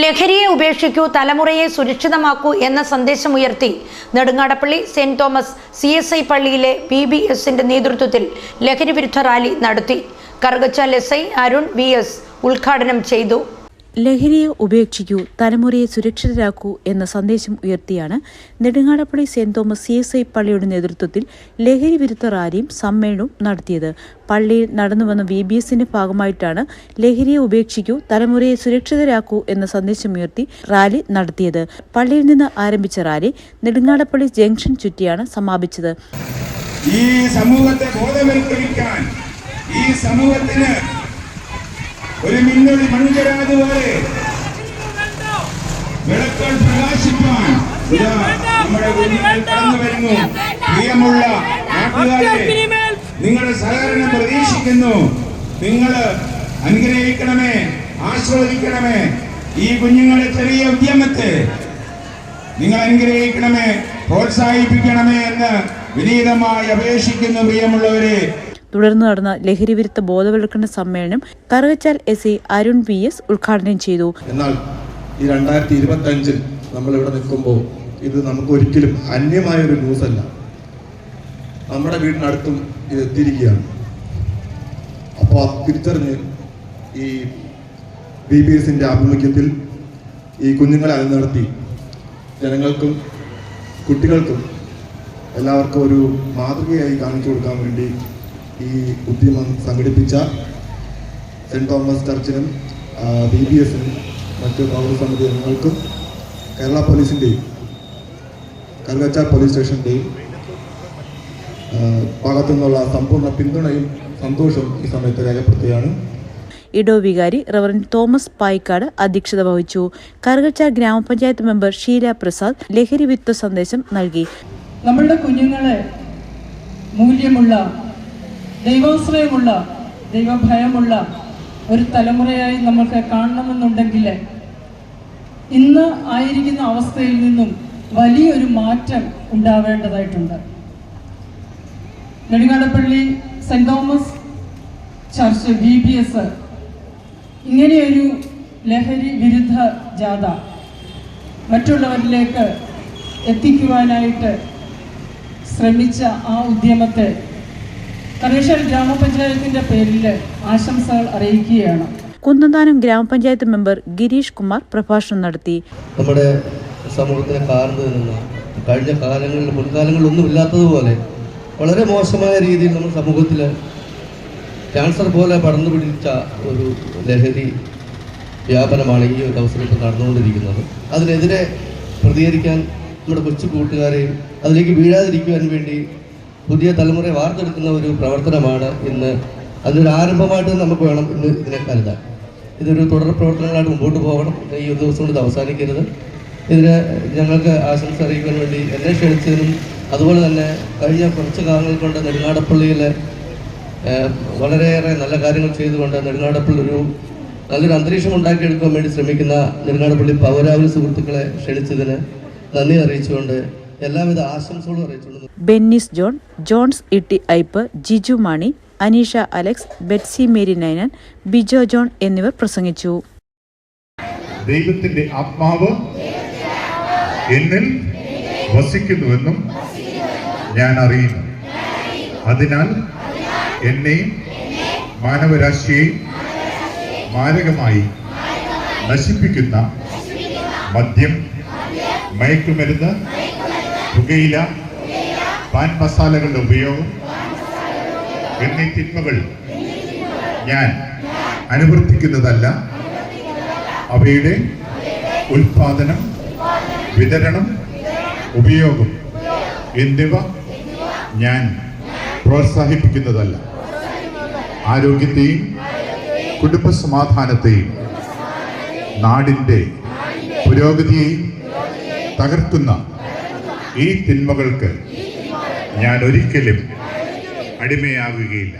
ലഹരിയെ ഉപേക്ഷിക്കൂ, തലമുറയെ സുരക്ഷിതമാക്കൂ എന്ന സന്ദേശമുയർത്തി നെടുങ്ങാടപ്പള്ളി സെന്റ് തോമസ് CSI പള്ളിയിലെ BBSന്റെ നേതൃത്വത്തിൽ ലഹരി വിരുദ്ധ റാലി നടത്തി. കറുകച്ചാൽ SI അരുൺ VS ഉദ്ഘാടനം ചെയ്തു. ലഹരിയെ ഉപേക്ഷിക്കൂ, തലമുറയെ സുരക്ഷിതരാക്കൂ എന്ന സന്ദേശം ഉയർത്തിയാണ് നെടുങ്ങാടപ്പള്ളി സെന്റ് തോമസ് CSI പള്ളിയുടെ നേതൃത്വത്തിൽ ലഹരി വിരുദ്ധ റാലിയും സമ്മേളനവും നടത്തിയത്. പള്ളിയിൽ നടന്നുവന്ന BBSന്റെ ഭാഗമായിട്ടാണ് ലഹരിയെ ഉപേക്ഷിക്കൂ, തലമുറയെ സുരക്ഷിതരാക്കൂ എന്ന സന്ദേശമുയർത്തി റാലി നടത്തിയത്. പള്ളിയിൽ നിന്ന് ആരംഭിച്ച റാലി നെടുങ്ങാടപ്പള്ളി ജംഗ്ഷൻ ചുറ്റിയാണ് സമാപിച്ചത്. ഈ സമൂഹത്തെ ബോധവൽക്കരിക്കാൻ, ഈ സമൂഹത്തിന് ഒരു മിന്നൽ മൺകരാത് പോലെ വിളക്കുകൾ പ്രകാശിപ്പാൻ നമ്മുടെ കുഞ്ഞുങ്ങൾ കടന്നു വരുന്നു. പ്രിയമുള്ള നാട്ടുകാരെ, നിങ്ങളുടെ സഹകരണം പ്രതീക്ഷിക്കുന്നു. നിങ്ങൾ അനുഗ്രഹിക്കണമേ, ആസ്വദിക്കണമേ. ഈ കുഞ്ഞുങ്ങളെ ചെറിയ ഉദ്യമത്തെ നിങ്ങൾ അനുഗ്രഹിക്കണമേ, പ്രോത്സാഹിപ്പിക്കണമേ എന്ന് വിനീതമായി അപേക്ഷിക്കുന്നു. പ്രിയമുള്ളവരെ, തുടർന്ന് നടന്ന ലഹരി വിരുദ്ധ ബോധവൽക്കരണ സമ്മേളനം കറുകച്ചാൽ SI അരുൺ VS ഉദ്ഘാടനം ചെയ്തു. എന്നാൽ ഈ 2025 നമ്മളിവിടെ നിൽക്കുമ്പോൾ ഇത് നമുക്ക് ഒരിക്കലും അന്യമായ ഒരു ന്യൂസല്ല. നമ്മുടെ വീടിനടുത്തും ഇത് എത്തിയിരിക്കുകയാണ്. അപ്പോൾ അത് തിരിച്ചറിഞ്ഞ് ഈ BBSന്റെ ആഭിമുഖ്യത്തിൽ ഈ കുഞ്ഞുങ്ങളെ അണിനിരത്തി ജനങ്ങൾക്കും കുട്ടികൾക്കും എല്ലാവർക്കും ഒരു മാതൃകയായി കാണിച്ചു കൊടുക്കാൻ വേണ്ടി ഈ ഉദ്യമം സംഘടിപ്പിച്ച സെന്റ് തോമസ് ചർച്ചിനും BBSനും മറ്റു പൗരസമിതി അംഗങ്ങൾക്കും കേരള പോലീസിൻ്റെയും കറുകച്ചാൽ പോലീസ് സ്റ്റേഷൻ്റെയും ഭാഗത്തു നിന്നുള്ള സമ്പൂർണ്ണ പിന്തുണയും സന്തോഷവും ഈ സമയത്ത് രേഖപ്പെടുത്തുകയാണ്. ഇടോ വികാരി റവറന്റ് തോമസ് പായിക്കാട് അധ്യക്ഷത വഹിച്ചു. കറുകച്ചാൽ ഗ്രാമപഞ്ചായത്ത് മെമ്പർ ഷീല പ്രസാദ് ലഹരി വിരുദ്ധ സന്ദേശം നൽകി. നമ്മളുടെ കുഞ്ഞുങ്ങളെ മൂല്യമുള്ള, ദൈവാശ്രയമുള്ള, ദൈവഭയമുള്ള ഒരു തലമുറയായി നമുക്ക് കാണണമെന്നുണ്ടെങ്കിൽ ഇന്ന് ആയിരിക്കുന്ന അവസ്ഥയിൽ നിന്നും വലിയൊരു മാറ്റം ഉണ്ടാവേണ്ടതായിട്ടുണ്ട്. നെടുങ്ങാടപ്പള്ളി സെന്റ് തോമസ് ചർച്ച് BBS ഇങ്ങനെയൊരു ലഹരി വിരുദ്ധ ജാഥ മറ്റുള്ളവരിലേക്ക് എത്തിക്കുവാനായിട്ട് ശ്രമിച്ച ആ ഉദ്യമത്തെ കറുകച്ചാൽ ഗ്രാമപഞ്ചായത്തിന്റെ പേരിൽ ആശംസകൾ അറിയിക്കുകയാണ്. കുന്നന്താനം ഗ്രാമപഞ്ചായത്ത് മെമ്പർ ഗിരീഷ് കുമാർ പ്രഭാഷണം നടത്തി. നമ്മുടെ സമൂഹത്തിനെ കാർന്നു നിന്ന കഴിഞ്ഞ കാലങ്ങളിൽ, മുൻകാലങ്ങളിലൊന്നും ഇല്ലാത്തതുപോലെ വളരെ മോശമായ രീതിയിൽ നമ്മുടെ സമൂഹത്തിൽ ക്യാൻസർ പോലെ പടർന്നു പിടിച്ച ഒരു ലഹരി വ്യാപനമാണ് ഈ ഒരു അവസരത്തിൽ നടന്നുകൊണ്ടിരിക്കുന്നത്. അതിനെതിരെ പ്രതികരിക്കാൻ നമ്മുടെ കൊച്ചു കൂട്ടുകാരെയും അതിലേക്ക് വീഴാതിരിക്കുവാൻ വേണ്ടി പുതിയ തലമുറയെ വാർത്തെടുക്കുന്ന ഒരു പ്രവർത്തനമാണ് ഇന്ന്. അതിനൊരു ആരംഭമായിട്ട് നമുക്ക് വേണം ഇന്ന് ഇതിനെ കരുതാൻ. ഇതൊരു തുടർ പ്രവർത്തനങ്ങളായിട്ട് മുമ്പോട്ട് പോകണം. ഈ ഒരു ദിവസം കൊണ്ട് ഇത് അവസാനിക്കരുത്. ഇതിന് ഞങ്ങൾക്ക് ആശംസ അറിയിക്കാൻ വേണ്ടി എന്നെ ക്ഷണിച്ചതിനും അതുപോലെ തന്നെ കഴിഞ്ഞ കുറച്ച് കാലങ്ങൾ കൊണ്ട് നെടുങ്ങാടപ്പള്ളിയിൽ വളരെയേറെ നല്ല കാര്യങ്ങൾ ചെയ്തുകൊണ്ട് നെടുങ്ങാടപ്പള്ളി ഒരു നല്ലൊരു അന്തരീക്ഷം ഉണ്ടാക്കിയെടുക്കാൻ വേണ്ടി ശ്രമിക്കുന്ന നെടുങ്ങാടപ്പള്ളി പൗരാവലി സുഹൃത്തുക്കളെ ക്ഷണിച്ചതിന് നന്ദി അറിയിച്ചുകൊണ്ട് എല്ലാവിധ ആശംസകളും അറിയിച്ചുകൊണ്ട് Bennis John, Johns Itty Ipe, Jiju Mani, Aneesha Alex, Betsy Mary Ninan, Bijo John എന്നിവർ പ്രസംഗിച്ചു. ദൈവത്തിന്റെ ആത്മാവ് എന്നിൽ വസിക്കുന്നുവെന്നും ഞാൻ അറിയുന്നു. അതിനാൽ എന്നെയും മാനവരാശിയെയും മാരകമായി നശിപ്പിക്കുന്ന മദ്യം, മയക്കുമരുന്ന്, പുകയില, പാൻ മസാലകളുടെ ഉപയോഗം എന്നീ തിന്മകൾ ഞാൻ അനുവർത്തിക്കുന്നതല്ല. അവയുടെ ഉൽപാദനം, വിതരണം, ഉപയോഗം എന്നിവ ഞാൻ പ്രോത്സാഹിപ്പിക്കുന്നതല്ല. ആരോഗ്യത്തെയും കുടുംബസമാധാനത്തെയും നാടിൻ്റെ പുരോഗതിയെയും തകർക്കുന്ന ഈ തിന്മകൾക്ക് ഞാൻ ഒരിക്കലും അടിമയാകുകയില്ല.